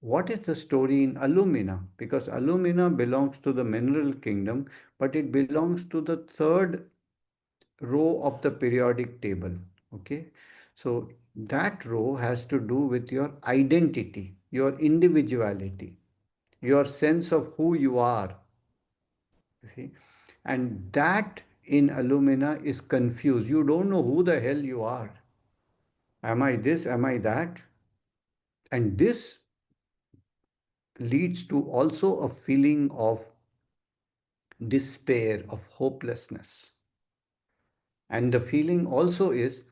what is the story in alumina? Because alumina belongs to the mineral kingdom, but it belongs to the third row of the periodic table. Okay, so that row has to do with your identity, your individuality, your sense of who you are. You see, and that in alumina is confused. You don't know who the hell you are. Am I this? Am I that? And this leads to also a feeling of despair, of hopelessness. And the feeling also is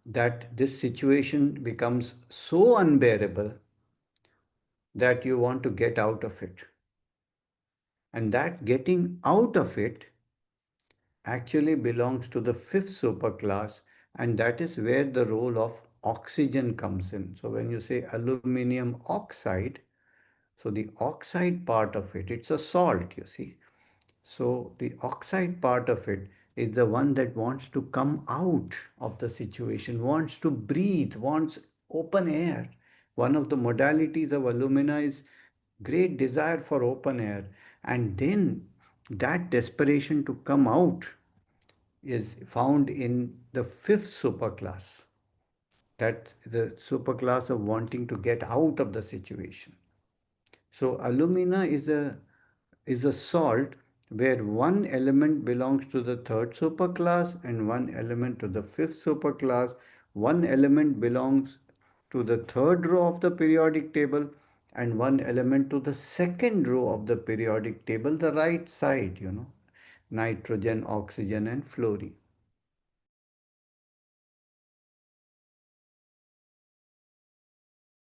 that this situation becomes so unbearable that you want to get out of it. And that getting out of it actually belongs to the fifth superclass, and that is where the role of oxygen comes in. So when you say aluminium oxide, so the oxide part of it, it's a salt, you see. So the oxide part of it is the one that wants to come out of the situation, wants to breathe, wants open air. One of the modalities of alumina is great desire for open air. And then that desperation to come out is found in the fifth superclass. That's the superclass of wanting to get out of the situation. So alumina is a salt where one element belongs to the third superclass and one element to the fifth superclass. One element belongs to the third row of the periodic table and one element to the second row of the periodic table, the right side, nitrogen, oxygen, and fluorine.